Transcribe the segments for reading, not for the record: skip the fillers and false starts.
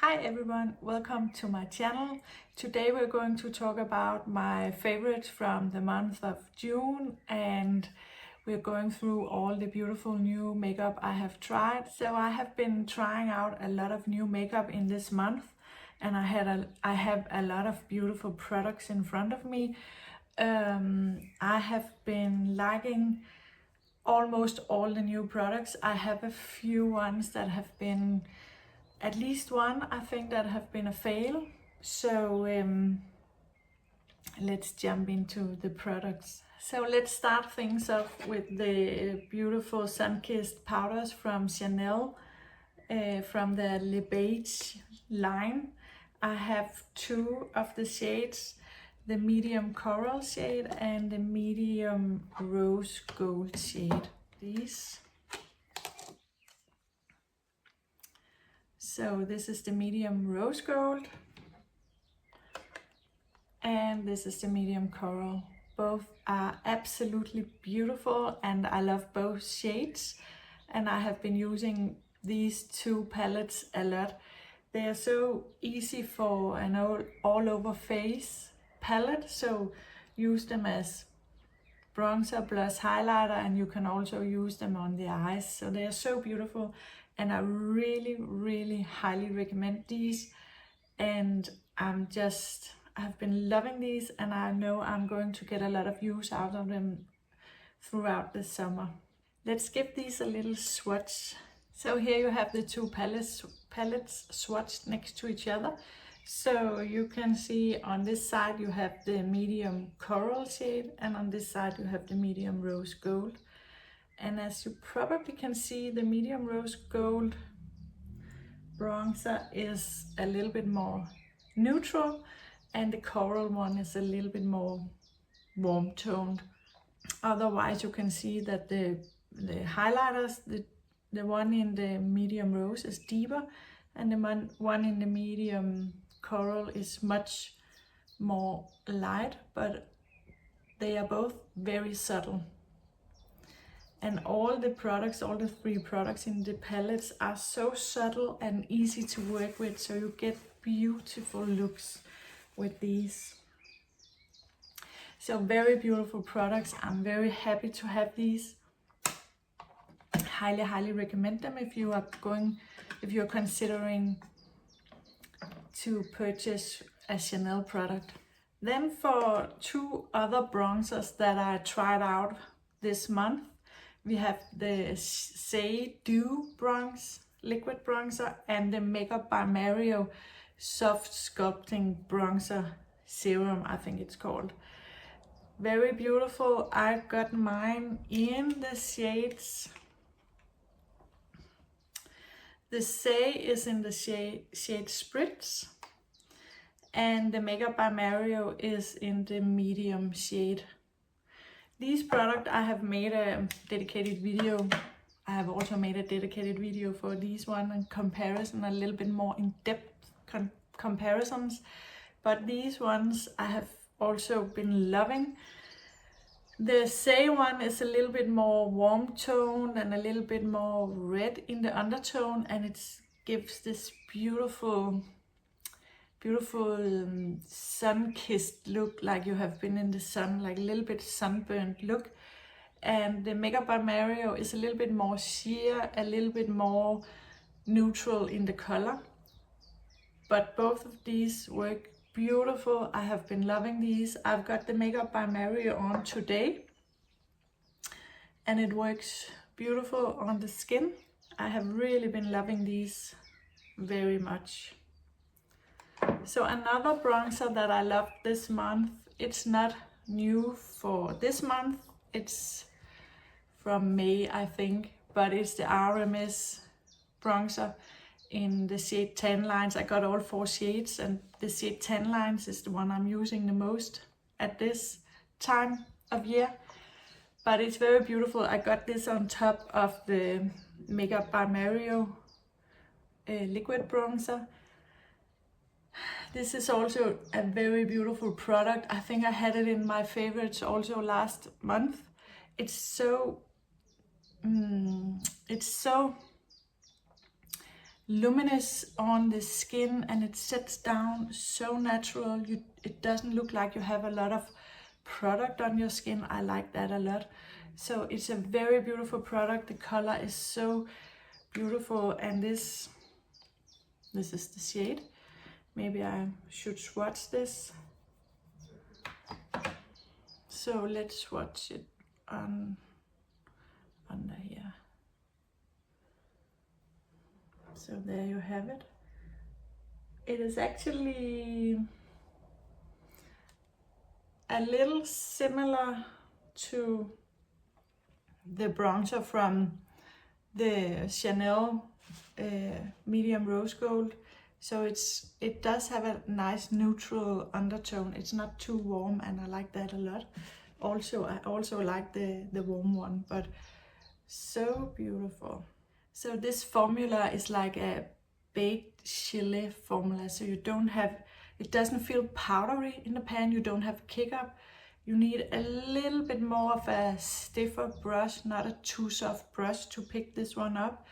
Hi everyone, welcome to my channel. Today we're going to talk about my favorites from the month of June, and we're going through all the beautiful new makeup I have tried. So I have been trying out a lot of new makeup in this month, and I have a lot of beautiful products in front of me. I have been liking almost all the new products. I have a few ones that have been, at least one I think, that have been a fail. So let's jump into the products. So let's start things off with the beautiful sun-kissed powders from Chanel, from the Le Beige line. I have two of the shades, the medium coral shade and the medium rose gold shade. These. So this is the medium rose gold and this is the medium coral. Both are absolutely beautiful and I love both shades, and I have been using these two palettes a lot. They are so easy for an all over face palette, so use them as bronzer plus highlighter, and you can also use them on the eyes. So they are so beautiful and I really highly recommend these, and I've been loving these, and I know I'm going to get a lot of use out of them throughout the summer. Let's give these a little swatch. So here you have the two palettes swatched next to each other. So you can see on this side you have the medium coral shade, and on this side you have the medium rose gold. And as you probably can see, the medium rose gold bronzer is a little bit more neutral, and the coral one is a little bit more warm toned. Otherwise you can see that the highlighters, the one in the medium rose is deeper, and the one in the medium coral is much more light, but they are both very subtle. And all the products, all the three products in the palettes are so subtle and easy to work with, so you get beautiful looks with these. So very beautiful products. I'm very happy to have these. Highly recommend them if you're considering to purchase a Chanel product. Then for two other bronzers that I tried out this month, we have the Saie Dew Bronze Liquid Bronzer and the Makeup by Mario Soft Sculpting Bronzer Serum, I think it's called. Very beautiful. I got mine in the shades. The Saie is in the shade Spritz, and the Makeup by Mario is in the medium shade. These products I have made a dedicated video. I have also made a dedicated video for these one in comparison, a little bit more in-depth comparisons. But these ones I have also been loving. The Saie one is a little bit more warm toned and a little bit more red in the undertone, and it gives this beautiful sun-kissed look, like you have been in the sun, like a little bit sunburned look. And the Makeup by Mario is a little bit more sheer, a little bit more neutral in the color. But both of these work beautiful. I have been loving these. I've got the Makeup by Mario on today, and it works beautiful on the skin. I have really been loving these very much. So another bronzer that I loved this month, it's not new for this month, it's from May I think, but it's the RMS bronzer in the shade Tan Lines. I got all four shades, and the shade Tan Lines is the one I'm using the most at this time of year. But it's very beautiful. I got this on top of the Makeup by Mario liquid bronzer. This is also a very beautiful product. I think I had it in my favorites also last month. It's so luminous on the skin, and it sets down so natural. It doesn't look like you have a lot of product on your skin. I like that a lot. So it's a very beautiful product. The color is so beautiful, and this is the shade. Maybe I should swatch this. So let's swatch it on under here. So there you have it. It is actually a little similar to the bronzer from the Chanel medium rose gold. So it does have a nice neutral undertone. It's not too warm, and I like that a lot. Also, I also like the warm one, but so beautiful. So this formula is like a baked chili formula. So you don't have, it doesn't feel powdery in the pan. You don't have kick up. You need a little bit more of a stiffer brush, not a too soft brush to pick this one up,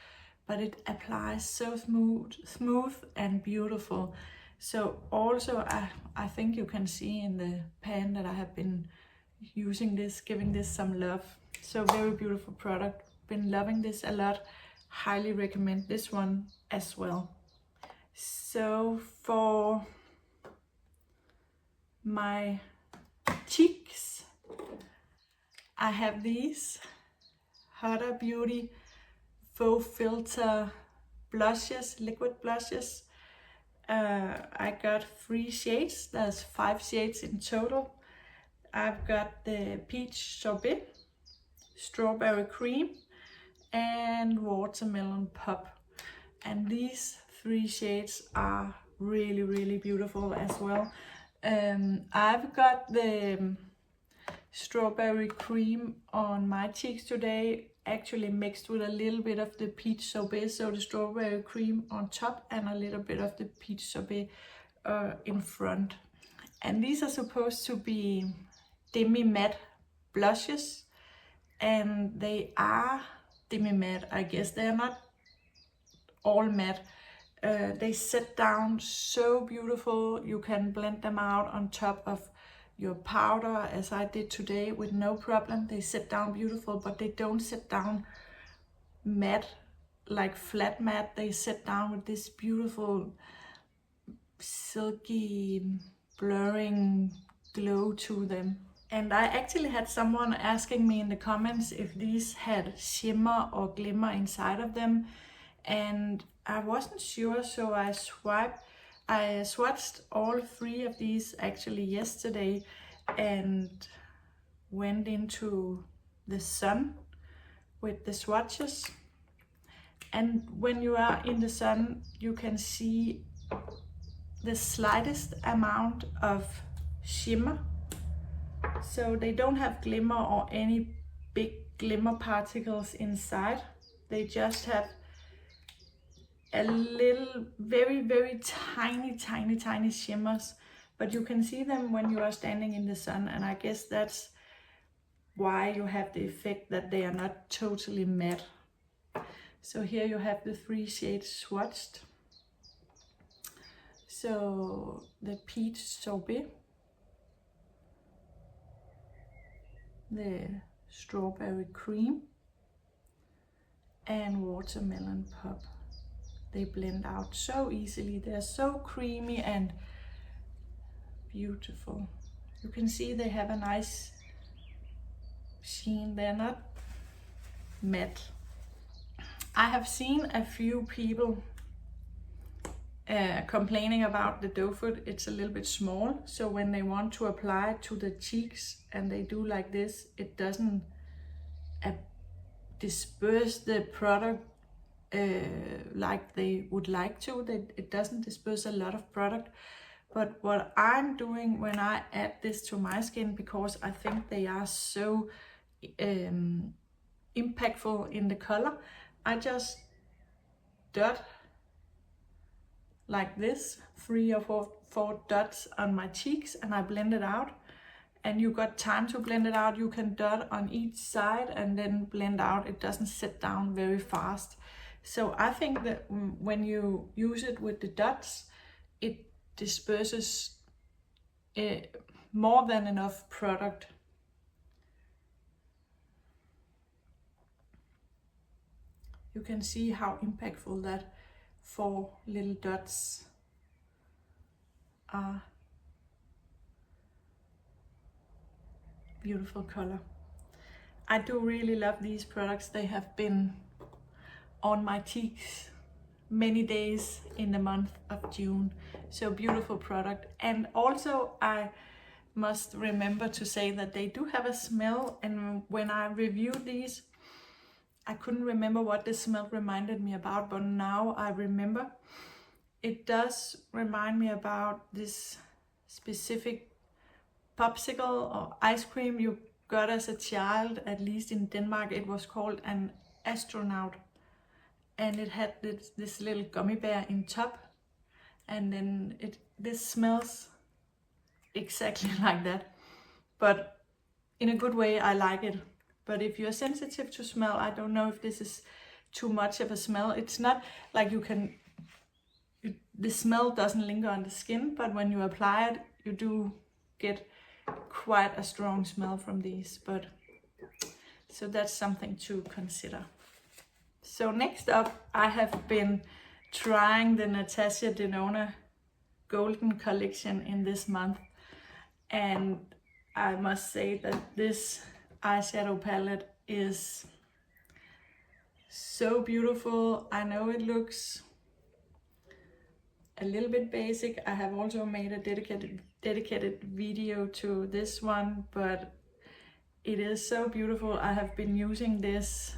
but it applies so smooth and beautiful. So also I think you can see in the pan that I have been using this, giving this some love. So very beautiful product. Been loving this a lot. Highly recommend this one as well. So for my cheeks, I have these Huda Beauty Faux Filter blushes, liquid blushes. I got 3 shades. There's 5 shades in total. I've got the Peach Sorbet, Strawberry Cream, and Watermelon Pop. And these 3 shades are really, really beautiful as well. I've got the Strawberry Cream on my cheeks today, actually mixed with a little bit of the Peach Sorbet. So the Strawberry Cream on top and a little bit of the Peach Sorbet in front. And these are supposed to be demi-matte blushes, and they are demi-matte, I guess. They are not all matte. They set down so beautiful. You can blend them out on top of your powder, as I did today, with no problem. They set down beautiful, but they don't set down matte, like flat matte. They set down with this beautiful silky blurring glow to them. And I actually had someone asking me in the comments if these had shimmer or glimmer inside of them, and I wasn't sure, so I swatched all 3 of these actually yesterday and went into the sun with the swatches. And when you are in the sun, you can see the slightest amount of shimmer. So they don't have glimmer or any big glimmer particles inside. They just have a little, very, very tiny shimmers. But you can see them when you are standing in the sun, and I guess that's why you have the effect that they are not totally matte. So here you have the 3 shades swatched. So the Peach Sorbet, the Strawberry Cream, and Watermelon Pop. They blend out so easily. They're so creamy and beautiful. You can see they have a nice sheen. They're not matte. I have seen a few people complaining about the doe foot. It's a little bit small, so when they want to apply it to the cheeks and they do like this, it doesn't disperse the product like they would like to. It doesn't disperse a lot of product. But what I'm doing when I add this to my skin, because I think they are so impactful in the color, I just dot like this, 3 or 4 dots on my cheeks, and I blend it out. And you got time to blend it out. You can dot on each side and then blend out. It doesn't sit down very fast. So I think that when you use it with the dots, it disperses more than enough product. You can see how impactful that 4 little dots are. Beautiful color. I do really love these products. They have been on my cheeks many days in the month of June. So beautiful product. And also I must remember to say that they do have a smell, and when I reviewed these, I couldn't remember what the smell reminded me about, but now I remember. It does remind me about this specific popsicle or ice cream you got as a child, at least in Denmark. It was called an astronaut, and it had this little gummy bear in top, and then this smells exactly like that, but in a good way. I like it. But if you're sensitive to smell, I don't know if this is too much of a smell. It's not like the smell doesn't linger on the skin, but when you apply it, you do get quite a strong smell from these. But so that's something to consider. So next up, I have been trying the Natasha Denona Golden collection in this month, and I must say that this eyeshadow palette is so beautiful. I know it looks a little bit basic. I have also made a dedicated video to this one, but it is so beautiful. I have been using this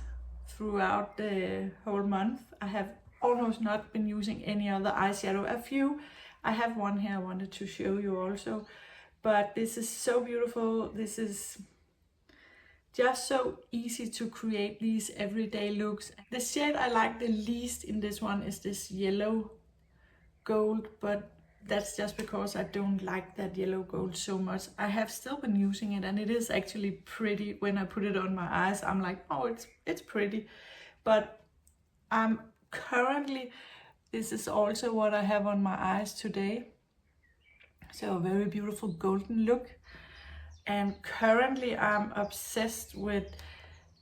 throughout the whole month. I have almost not been using any other eyeshadow. A few, I have one here I wanted to show you also, but this is so beautiful. This is just so easy to create these everyday looks. The shade I like the least in this one is this yellow gold, but that's just because I don't like that yellow gold so much. I have still been using it, and it is actually pretty. When I put it on my eyes, I'm like, oh, it's pretty. But I'm currently, this is also what I have on my eyes today. So a very beautiful golden look. And currently I'm obsessed with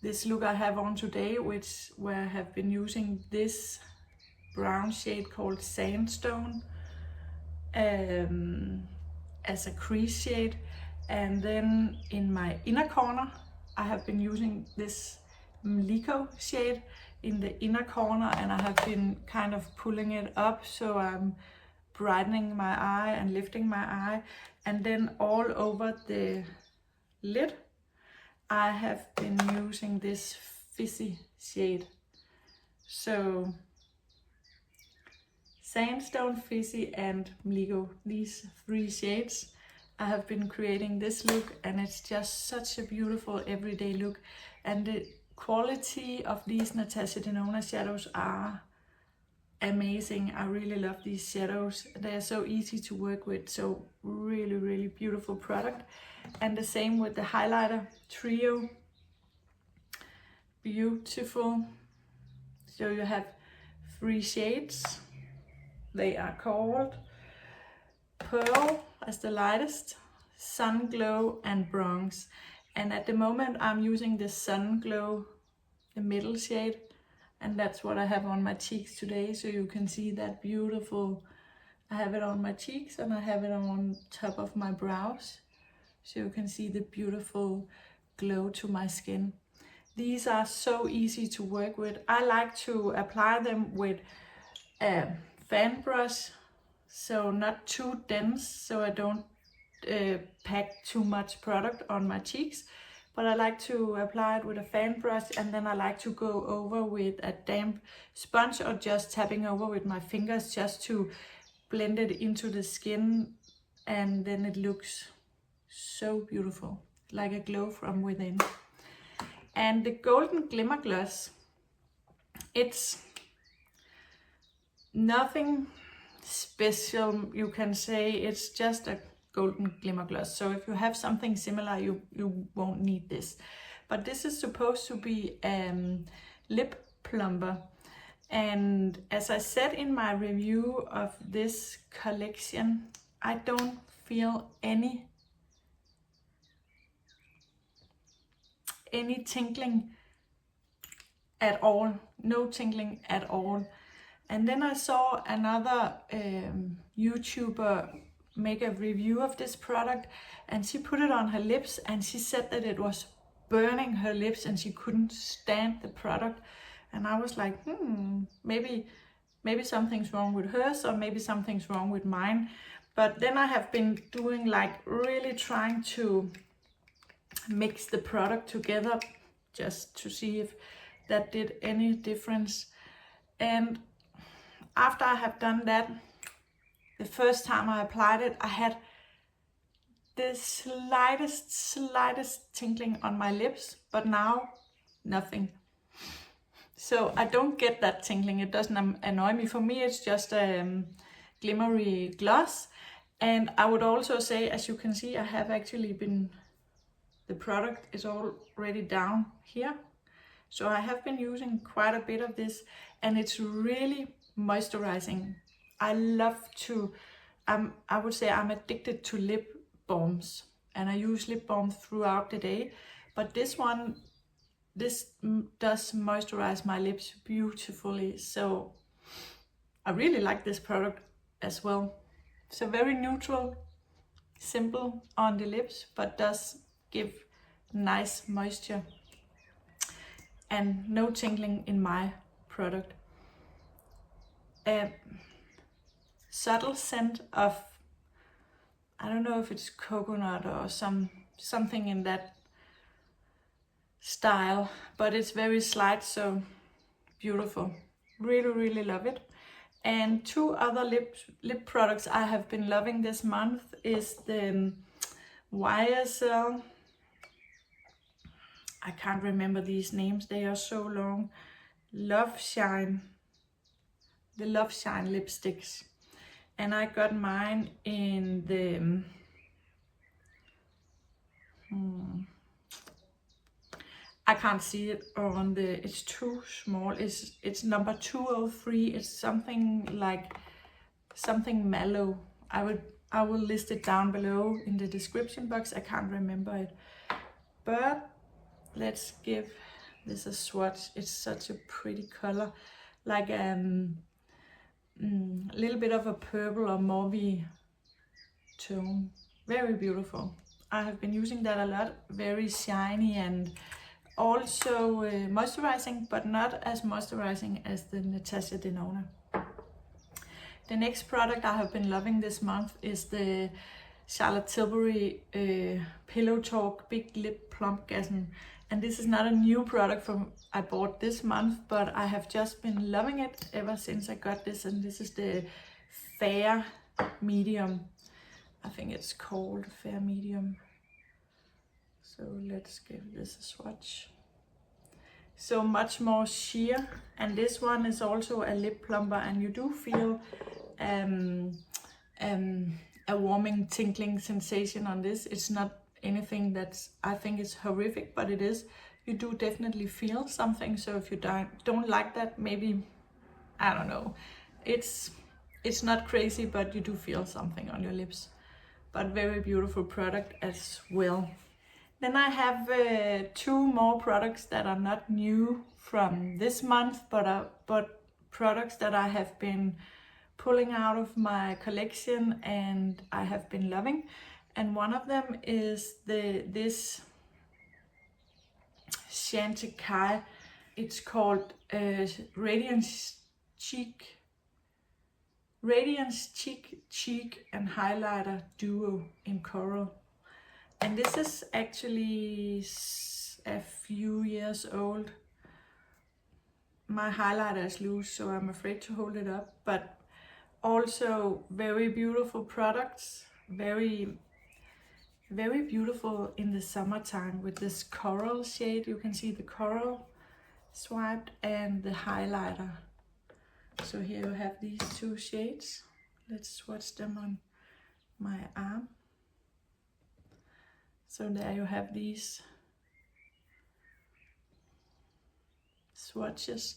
this look I have on today, where I have been using this brown shade called Sandstone as a crease shade. And then in my inner corner, I have been using this Mallow shade in the inner corner, and I have been kind of pulling it up, so I'm brightening my eye and lifting my eye. And then all over the lid, I have been using this fizzy shade. So Sandstone, Fizzy and Mallow, these 3 shades. I have been creating this look, and it's just such a beautiful everyday look. And the quality of these Natasha Denona shadows are amazing. I really love these shadows. They are so easy to work with, so really, really beautiful product. And the same with the highlighter trio. Beautiful. So you have 3 shades. They are called Pearl as the lightest, Sun Glow and Bronze. And at the moment I'm using the Sun Glow, the middle shade, and that's what I have on my cheeks today. So you can see that beautiful, I have it on my cheeks and I have it on top of my brows. So you can see the beautiful glow to my skin. These are so easy to work with. I like to apply them with a fan brush, so not too dense, so I don't pack too much product on my cheeks. But I like to apply it with a fan brush, and then I like to go over with a damp sponge or just tapping over with my fingers just to blend it into the skin, and then it looks so beautiful, like a glow from within. And the Golden Glimmer Gloss, it's nothing special, you can say. It's just a golden glimmer gloss. So if you have something similar, you won't need this. But this is supposed to be lip plumper, And as I said in my review of this collection, I don't feel any tingling at all, no tingling at all. And then I saw another YouTuber make a review of this product, and she put it on her lips and she said that it was burning her lips and she couldn't stand the product. And I was like, maybe something's wrong with hers, or maybe something's wrong with mine. But then I have been doing like really trying to mix the product together just to see if that did any difference. And after I have done that, the first time I applied it, I had the slightest tingling on my lips, but now nothing. So I don't get that tingling. It doesn't annoy me. For me, it's just a glimmery gloss. And I would also say, as you can see, I have actually been, the product is already down here. So I have been using quite a bit of this, and it's really moisturizing. I love to, I would say I'm addicted to lip balms, and I use lip balms throughout the day. But this does moisturize my lips beautifully. So I really like this product as well. So very neutral, simple on the lips, but does give nice moisture and no tingling in my product. A subtle scent of, I don't know if it's coconut or something in that style, but it's very slight, so beautiful. Really love it. And two other lip products I have been loving this month is the YSL, I can't remember these names, they are so long, Loveshine, the Loveshine lipsticks. And I got mine in the I can't see it on the, it's too small, it's number 203, it's something like something Mallow. I will list it down below in the description box. I can't remember it, but let's give this a swatch. It's such a pretty color, like a little bit of a purple or mauve tone. Very beautiful. I have been using that a lot. Very shiny and also moisturizing, but not as moisturizing as the Natasha Denona. The next product I have been loving this month is the Charlotte Tilbury Pillow Talk Big Lip Plumpgasm. And this is not a new product I bought this month, but I have just been loving it ever since I got this. And this is the Fair Medium. I think it's called Fair Medium. So let's give this a swatch. So much more sheer, and this one is also a lip plumper, and you do feel a warming, tinkling sensation on this. It's not anything that's, I think it's horrific, but it is. You do definitely feel something. So if you don't like that, maybe, I don't know. It's not crazy, but you do feel something on your lips. But very beautiful product as well. Then I have two more products that are not new from this month, but products that I have been pulling out of my collection and I have been loving. And one of them is this Chantecaille. It's called Radiance Chic Cheek and Highlighter Duo in Coral. And this is actually a few years old. My highlighter is loose, so I'm afraid to hold it up, but also very beautiful products. Very beautiful in the summertime with this coral shade. You can see the coral swiped and the highlighter. So here you have these two shades. Let's swatch them on my arm. So there you have these swatches.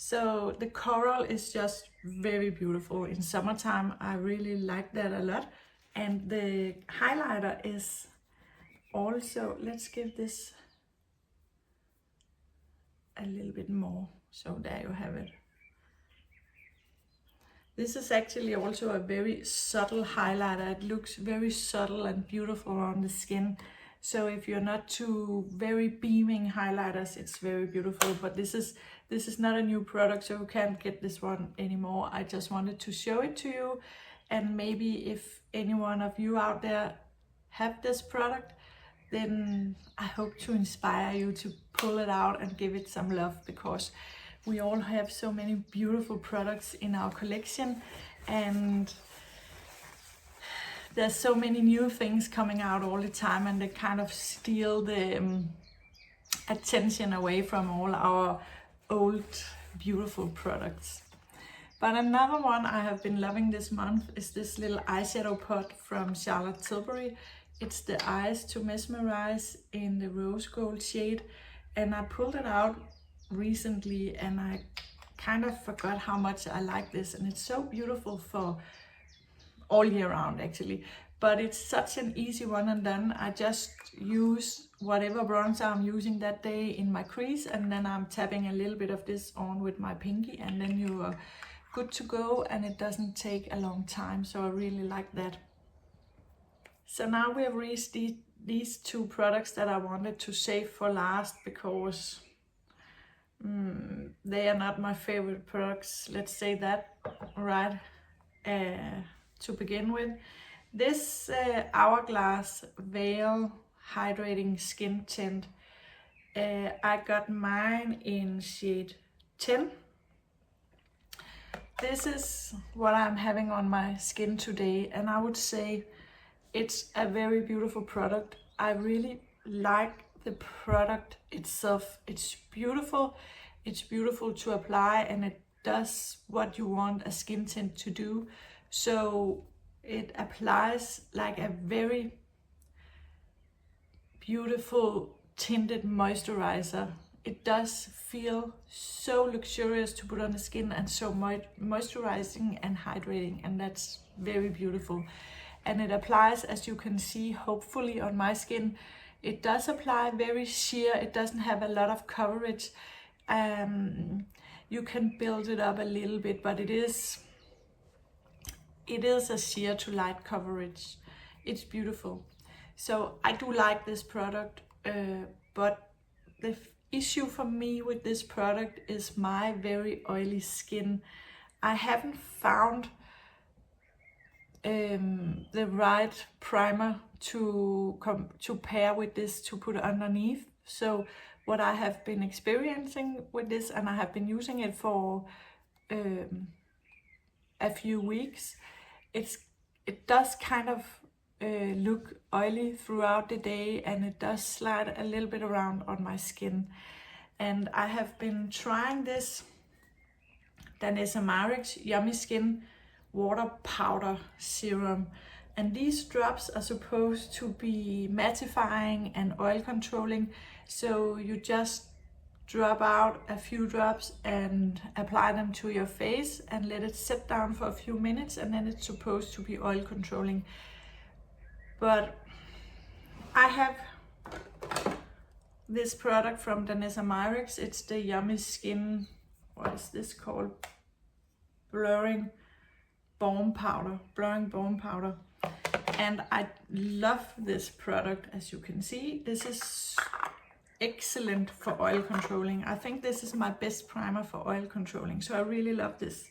So the coral is just very beautiful. In summertime, I really like that a lot. And the highlighter is also, let's give this a little bit more. So there you have it. This is actually also a very subtle highlighter. It looks very subtle and beautiful on the skin. So if you're not too very beaming highlighters, it's very beautiful. But this is not a new product, so you can't get this one anymore. I just wanted to show it to you. And maybe if any one of you out there have this product, then I hope to inspire you to pull it out and give it some love, because we all have so many beautiful products in our collection, and there's so many new things coming out all the time, and they kind of steal the attention away from all our old beautiful products. But another one I have been loving this month is this little eyeshadow pot from Charlotte Tilbury. It's the Eyes to Mesmerize in the rose gold shade, and I pulled it out recently and I kind of forgot how much I like this, and it's so beautiful for all year round actually, but it's such an easy one and done. I just use whatever bronzer I'm using that day in my crease, and then I'm tapping a little bit of this on with my pinky, and then you are good to go, and it doesn't take a long time, so I really like that. So now we have reached these two products that I wanted to save for last, because they are not my favorite products, let's say that, right? To begin with, this Hourglass Veil Hydrating Skin Tint, I got mine in shade 10. This is what I'm having on my skin today, and I would say it's a very beautiful product. I really like the product itself. It's beautiful to apply, and it does what you want a skin tint to do. So it applies like a very beautiful tinted moisturizer. It does feel so luxurious to put on the skin, and so moisturizing and hydrating, and that's very beautiful. And it applies, as you can see, hopefully on my skin. It does apply very sheer. It doesn't have a lot of coverage. You can build it up a little bit, but it is a sheer to light coverage. It's beautiful. So I do like this product, but the issue for me with this product is my very oily skin. I haven't found the right primer to pair with this to put underneath. So what I have been experiencing with this, and I have been using it for a few weeks, it does kind of look oily throughout the day, and it does slide a little bit around on my skin. And I have been trying this Natasha Denona Yummy Skin Water Powder Serum, and these drops are supposed to be mattifying and oil controlling. So you just drop out a few drops and apply them to your face and let it sit down for a few minutes, and then it's supposed to be oil controlling. But I have this product from Natasha Denona. It's the Yummy Skin, what is this called? Blurring Balm Powder. And I love this product, as you can see. This is excellent for oil controlling. I think this is my best primer for oil controlling, so I really love this.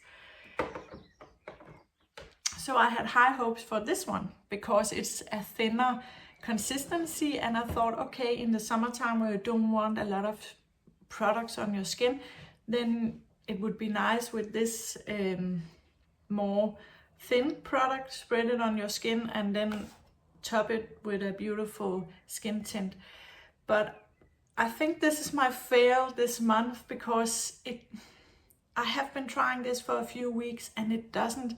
So I had high hopes for this one because it's a thinner consistency, and I thought, okay, in the summertime where you don't want a lot of products on your skin, then it would be nice with this more thin product, spread it on your skin and then top it with a beautiful skin tint. But I think this is my fail this month, because I have been trying this for a few weeks and it doesn't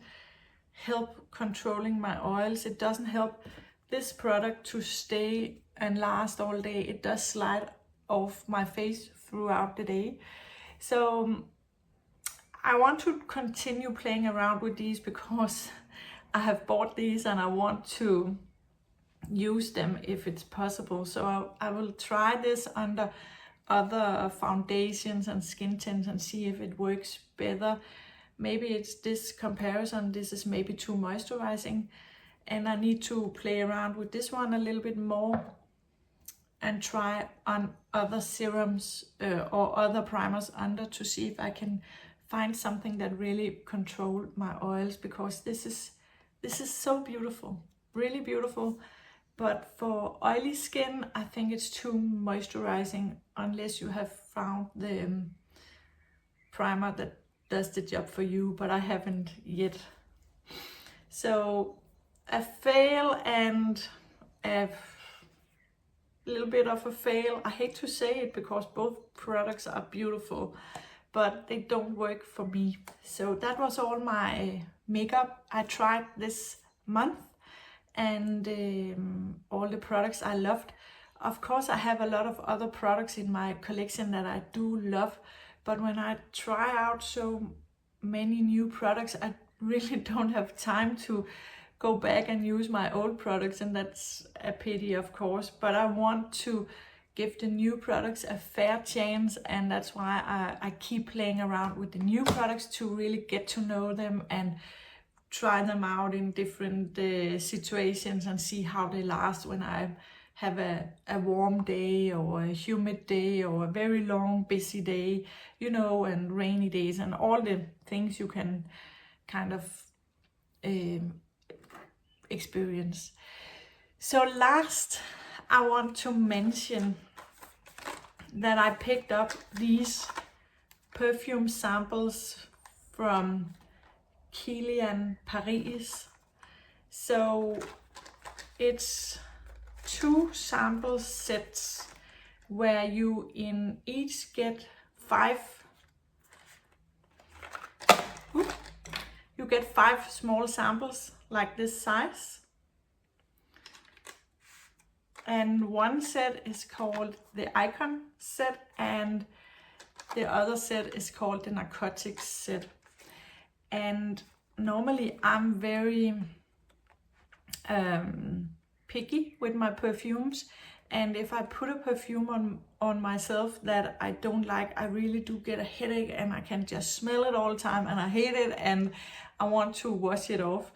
help controlling my oils. It doesn't help this product to stay and last all day. It does slide off my face throughout the day. So I want to continue playing around with these because I have bought these and I want to use them if it's possible. So I will try this under other foundations and skin tints and see if it works better. Maybe it's this comparison, this is maybe too moisturizing, and I need to play around with this one a little bit more and try on other serums or other primers under to see if I can find something that really control my oils, because this is so beautiful, really beautiful. But for oily skin, I think it's too moisturizing unless you have found the primer that does the job for you, but I haven't yet. So a fail and a little bit of a fail. I hate to say it because both products are beautiful, but they don't work for me. So that was all my makeup I tried this month, and all the products I loved. Of course, I have a lot of other products in my collection that I do love, but when I try out so many new products, I really don't have time to go back and use my old products, and that's a pity, of course. But I want to give the new products a fair chance, and that's why I keep playing around with the new products to really get to know them and try them out in different situations and see how they last when I have a warm day or a humid day or a very long busy day, you know, and rainy days and all the things you can kind of experience. So last, I want to mention that I picked up these perfume samples from Kilian Paris. So it's 2 sample sets where you in each get 5 small samples like this size, and one set is called the Icon set and the other set is called the Narcotics set. And normally I'm very picky with my perfumes, and if I put a perfume on myself that I don't like, I really do get a headache and I can just smell it all the time and I hate it and I want to wash it off.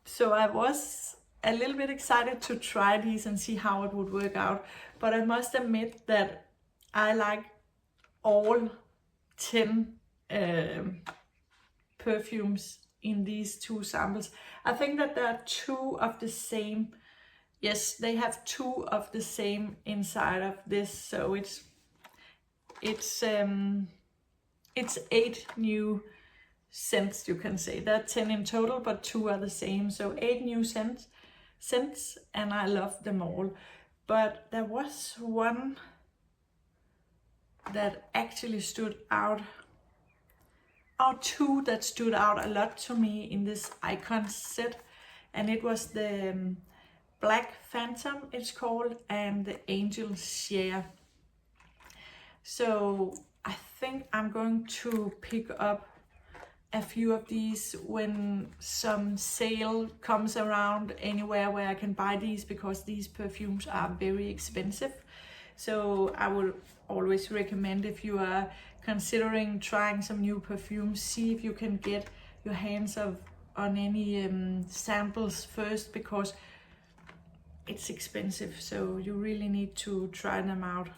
So I was a little bit excited to try these and see how it would work out, but I must admit that I like all 10 perfumes in these 2 samples. I think that there are 2 of the same. Yes, they have 2 of the same inside of this, so it's 8 new scents, you can say. There are 10 in total, but 2 are the same, so 8 new scents, and I love them all. But there was one that actually stood out, or 2 that stood out a lot to me in this Icon set, and it was the Black Phantom, it's called, and the Angel Share. So I think I'm going to pick up a few of these when some sale comes around anywhere where I can buy these, because these perfumes are very expensive. So I will always recommend, if you are considering trying some new perfumes, see if you can get your hands on any samples first, because it's expensive, so you really need to try them out.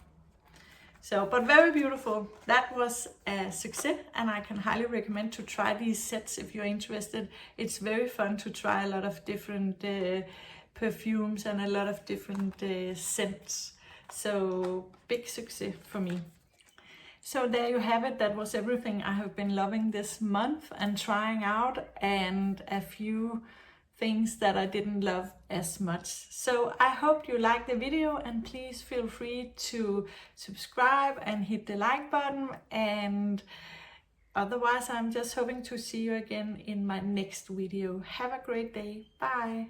So, but very beautiful. That was a success, and I can highly recommend to try these sets if you're interested. It's very fun to try a lot of different perfumes and a lot of different scents. So, big success for me. So there you have it. That was everything I have been loving this month and trying out, and a few things that I didn't love as much. So I hope you liked the video, and please feel free to subscribe and hit the like button, and otherwise I'm just hoping to see you again in my next video. Have a great day. Bye.